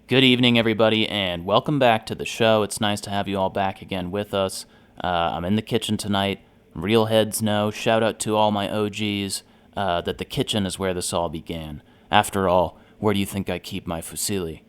Good evening, everybody, and welcome back to the show. It's nice to have you all back again with us. I'm in the kitchen tonight. Real heads know, shout out to all my OGs, that the kitchen is where this all began. After all, where do you think I keep my fusilli?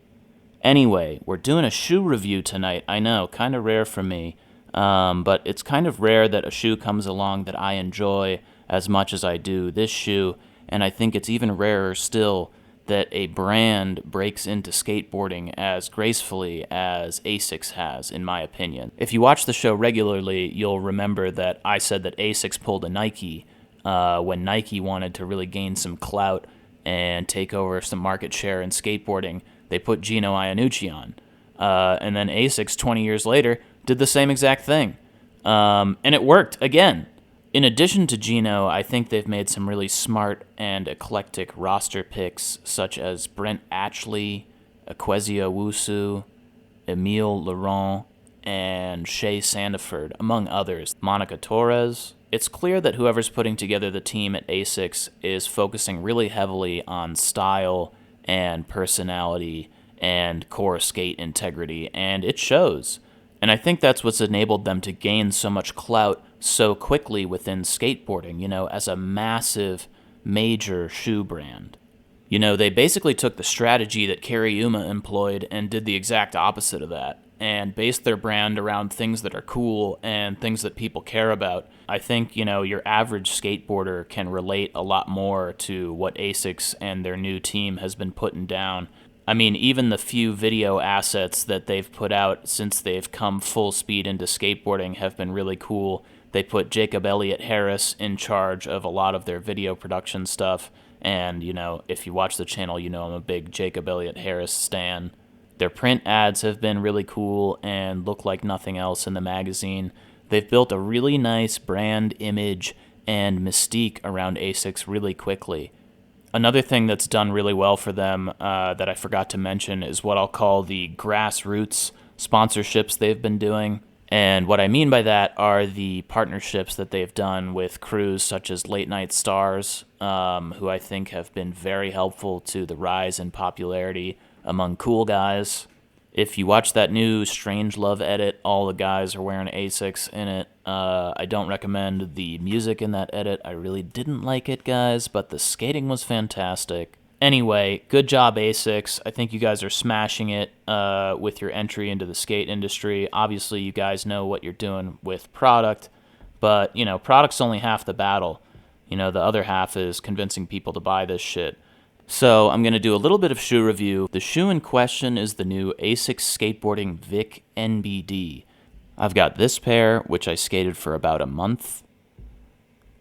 Anyway, we're doing a shoe review tonight. I know, kind of rare for me, but it's kind of rare that a shoe comes along that I enjoy as much as I do this shoe, and I think it's even rarer still that a brand breaks into skateboarding as gracefully as Asics has, in my opinion. If you watch the show regularly, you'll remember that I said that Asics pulled a Nike when Nike wanted to really gain some clout and take over some market share in skateboarding. They put Gino Iannucci on. And then Asics, 20 years later, did the same exact thing. And it worked, again. In addition to Gino, I think they've made some really smart and eclectic roster picks, such as Brent Atchley, Akwesio Wusu, Emile Laurent, and Shea Sandiford, among others. Monica Torres. It's clear that whoever's putting together the team at Asics is focusing really heavily on style and personality and core skate integrity, and it shows. And I think that's what's enabled them to gain so much clout so quickly within skateboarding, as a massive, major shoe brand. They basically took the strategy that Kariyama employed and did the exact opposite of that, and based their brand around things that are cool and things that people care about. I think, your average skateboarder can relate a lot more to what Asics and their new team has been putting down. I mean, even the few video assets that they've put out since they've come full speed into skateboarding have been really cool. They put Jacob Elliott Harris in charge of a lot of their video production stuff, and, if you watch the channel, I'm a big Jacob Elliott Harris stan. Their print ads have been really cool and look like nothing else in the magazine. They've built a really nice brand image and mystique around Asics really quickly. Another thing that's done really well for them that I forgot to mention is what I'll call the grassroots sponsorships they've been doing. And what I mean by that are the partnerships that they've done with crews such as Late Night Stars, who I think have been very helpful to the rise in popularity among cool guys. If you watch that new Strange Love edit, all the guys are wearing Asics in it. I don't recommend the music in that edit. I really didn't like it, guys, but the skating was fantastic. Anyway, good job, Asics. I think you guys are smashing it with your entry into the skate industry. Obviously, you guys know what you're doing with product, but, product's only half the battle. The other half is convincing people to buy this shit. So I'm going to do a little bit of shoe review. The shoe in question is the new Asics Skateboarding Vic NBD. I've got this pair, which I skated for about a month.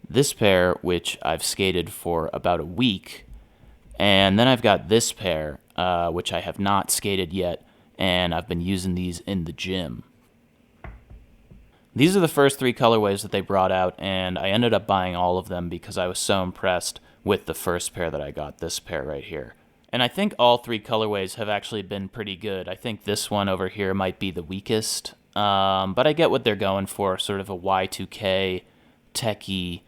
This pair, which I've skated for about a week. And then I've got this pair, which I have not skated yet, and I've been using these in the gym. These are the first three colorways that they brought out, and I ended up buying all of them because I was so impressed with the first pair that I got, this pair right here. And I think all three colorways have actually been pretty good. I think this one over here might be the weakest, but I get what they're going for, sort of a Y2K, techie,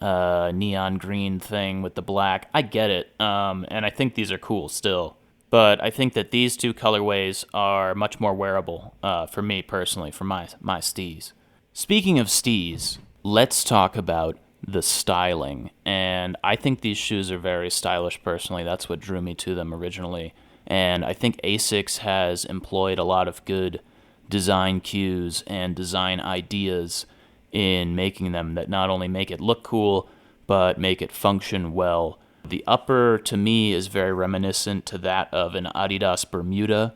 neon green thing with the black. I get it, and I think these are cool still. But I think that these two colorways are much more wearable for me personally, for my steez. Speaking of steez, let's talk about the styling. And I think these shoes are very stylish personally. That's what drew me to them originally. And I think Asics has employed a lot of good design cues and design ideas in making them that not only make it look cool, but make it function well. The upper, to me, is very reminiscent to that of an Adidas Bermuda.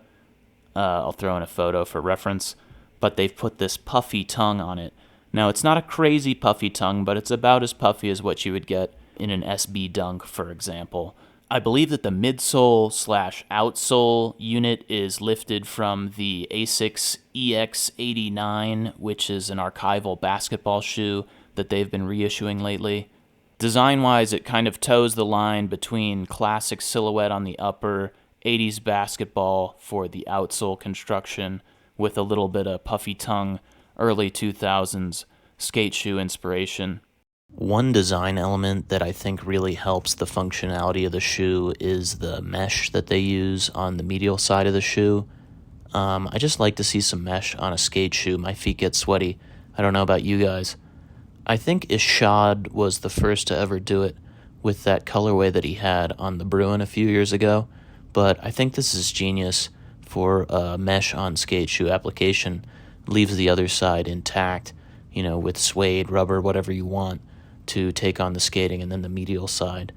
I'll throw in a photo for reference. But they've put this puffy tongue on it. Now, it's not a crazy puffy tongue, but it's about as puffy as what you would get in an SB Dunk, for example. I believe that the midsole/outsole unit is lifted from the Asics EX89, which is an archival basketball shoe that they've been reissuing lately. Design-wise, it kind of toes the line between classic silhouette on the upper, 80s basketball for the outsole construction, with a little bit of puffy tongue, early 2000s skate shoe inspiration. One design element that I think really helps the functionality of the shoe is the mesh that they use on the medial side of the shoe. I just like to see some mesh on a skate shoe. My feet get sweaty. I don't know about you guys. I think Ishad was the first to ever do it with that colorway that he had on the Bruin a few years ago, but I think this is genius for a mesh on skate shoe application. Leaves the other side intact, with suede, rubber, whatever you want to take on the skating, and then the medial side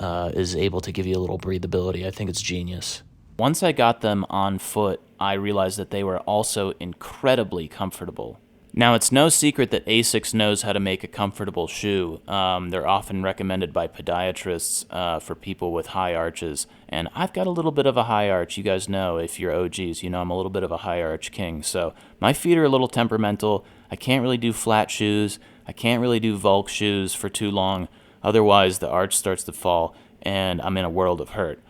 is able to give you a little breathability. I think it's genius. Once I got them on foot, I realized that they were also incredibly comfortable. Now, it's no secret that Asics knows how to make a comfortable shoe. They're often recommended by podiatrists for people with high arches, and I've got a little bit of a high arch. You guys know, if you're OGs, I'm a little bit of a high arch king, so my feet are a little temperamental. I can't really do flat shoes. I can't really do Volk shoes for too long. Otherwise, the arch starts to fall, and I'm in a world of hurt.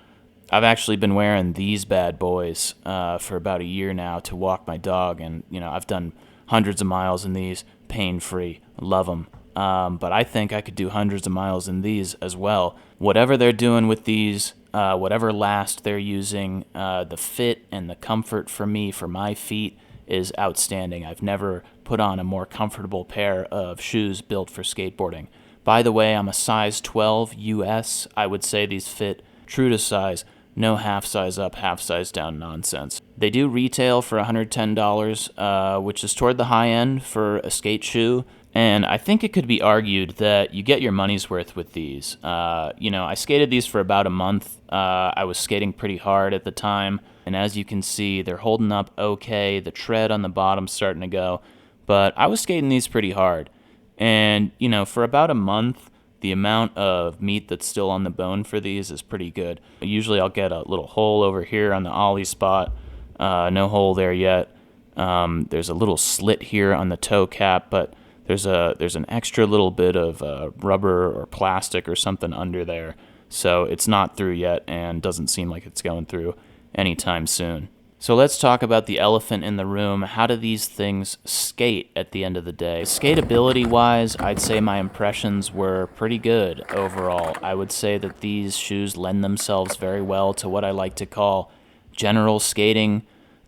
I've actually been wearing these bad boys for about a year now to walk my dog, and I've done hundreds of miles in these, pain-free. Love them. But I think I could do hundreds of miles in these as well. Whatever they're doing with these, whatever last they're using, the fit and the comfort for me, for my feet, is outstanding. I've never put on a more comfortable pair of shoes built for skateboarding. By the way, I'm a size 12 US. I would say these fit true to size. No half size up, half size down nonsense. They do retail for $110, which is toward the high end for a skate shoe. And I think it could be argued that you get your money's worth with these. I skated these for about a month. I was skating pretty hard at the time. And as you can see, they're holding up okay. The tread on the bottom's starting to go. But I was skating these pretty hard. And, for about a month, the amount of meat that's still on the bone for these is pretty good. Usually I'll get a little hole over here on the ollie spot. No hole there yet. There's a little slit here on the toe cap, but there's an extra little bit of rubber or plastic or something under there. So it's not through yet and doesn't seem like it's going through anytime soon. So let's talk about the elephant in the room. How do these things skate at the end of the day? Skateability-wise, I'd say my impressions were pretty good overall. I would say that these shoes lend themselves very well to what I like to call general skating,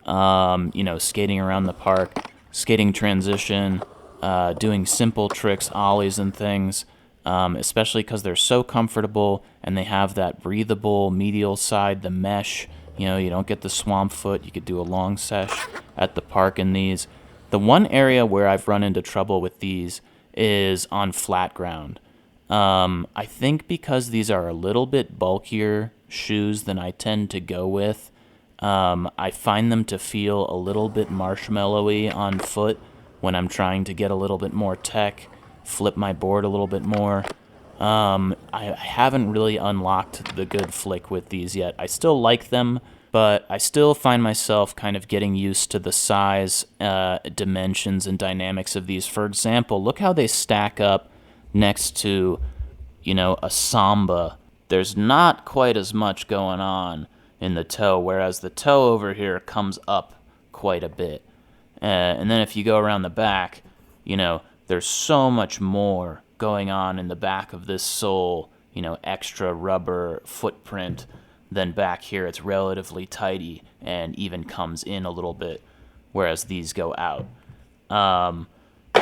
skating around the park, skating transition, doing simple tricks, ollies and things, especially because they're so comfortable and they have that breathable medial side, the mesh. You don't get the swamp foot. You could do a long sesh at the park in these. The one area where I've run into trouble with these is on flat ground. I think because these are a little bit bulkier shoes than I tend to go with, I find them to feel a little bit marshmallowy on foot when I'm trying to get a little bit more tech, flip my board a little bit more. I haven't really unlocked the good flick with these yet. I still like them, but I still find myself kind of getting used to the size, dimensions, and dynamics of these. For example, look how they stack up next to, a Samba. There's not quite as much going on in the toe, whereas the toe over here comes up quite a bit. And then if you go around the back, there's so much more going on in the back of this sole, extra rubber footprint, than back here. It's relatively tidy and even comes in a little bit, whereas these go out.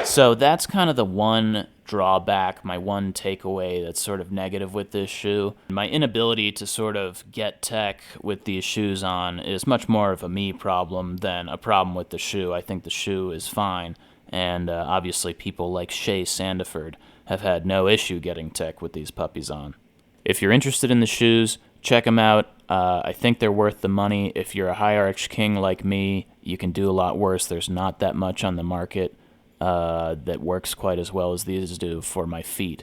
So that's kind of the one drawback, my one takeaway that's sort of negative with this shoe. My inability to sort of get tech with these shoes on is much more of a me problem than a problem with the shoe. I think the shoe is fine, and obviously people like Shea Sandiford have had no issue getting tech with these puppies on. If you're interested in the shoes, check them out. I think they're worth the money. If you're a high arch king like me, you can do a lot worse. There's not that much on the market that works quite as well as these do for my feet.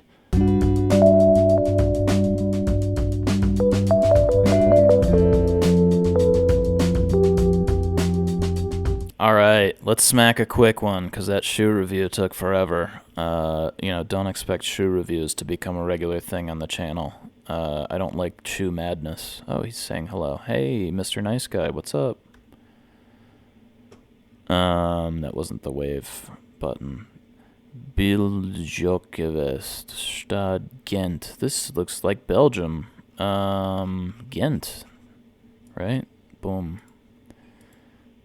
All right, let's smack a quick one because that shoe review took forever. Don't expect shoe reviews to become a regular thing on the channel. I don't like shoe madness. Oh, he's saying hello. Hey, Mr. Nice Guy, what's up? That wasn't the wave button. Geoguessr, Stad Ghent. This looks like Belgium. Ghent, right? Boom.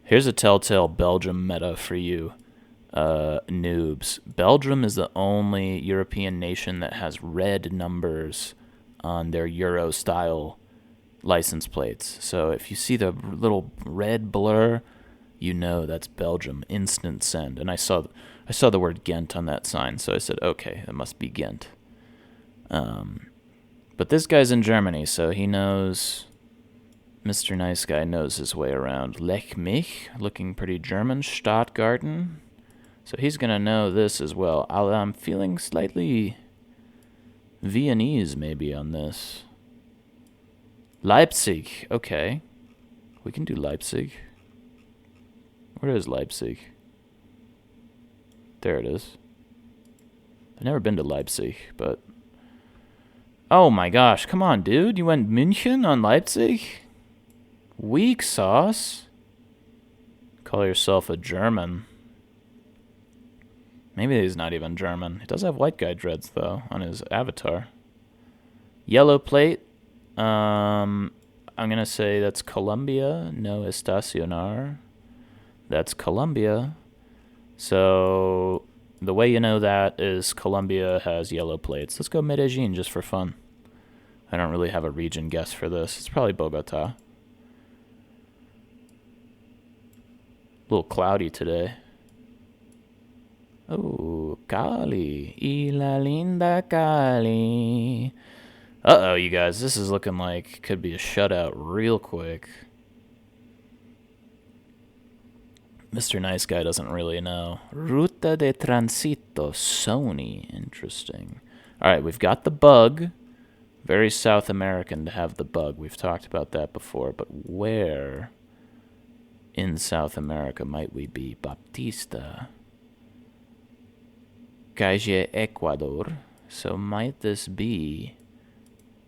Here's a telltale Belgium meta for you, noobs. Belgium is the only European nation that has red numbers on their Euro-style license plates. So if you see the little red blur, you know that's Belgium. Instant send. And I saw the word Ghent on that sign, so I said, okay, it must be Ghent. But this guy's in Germany, so he knows. Mr. Nice Guy knows his way around. Lech mich, looking pretty German. Stadtgarten. So he's going to know this as well. I'm feeling slightly Viennese maybe on this. Leipzig. Okay. We can do Leipzig. Where is Leipzig? There it is. I've never been to Leipzig, but... Oh my gosh, come on, dude. You went München on Leipzig? Weak sauce? Call yourself a German. Maybe he's not even German. He does have white guy dreads, though, on his avatar. Yellow plate. I'm going to say that's Colombia. No estacionar. That's Colombia. So the way you know that is Colombia has yellow plates. Let's go Medellin just for fun. I don't really have a region guess for this. It's probably Bogota. A little cloudy today. Oh, Cali. Y la linda Cali. Uh-oh, you guys. This is looking like could be a shutout real quick. Mr. Nice Guy doesn't really know. Ruta de Transito, Sony. Interesting. All right, we've got the bug. Very South American to have the bug. We've talked about that before, but where in South America might we be? Baptista. Calle Ecuador. So might this be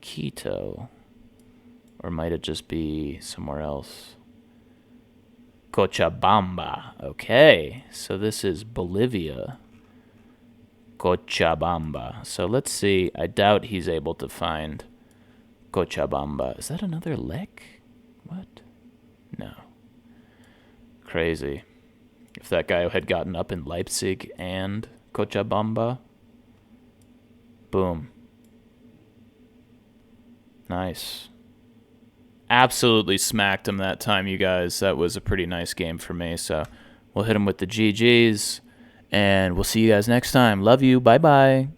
Quito? Or might it just be somewhere else? Cochabamba. Okay, so this is Bolivia. Cochabamba. So let's see. I doubt he's able to find Cochabamba. Is that another Lech? What? No. Crazy. If that guy had gotten up in Leipzig and Cochabamba. Boom. Nice. Absolutely smacked him that time, you guys. That was a pretty nice game for me. So we'll hit him with the GGs. And we'll see you guys next time. Love you. Bye-bye.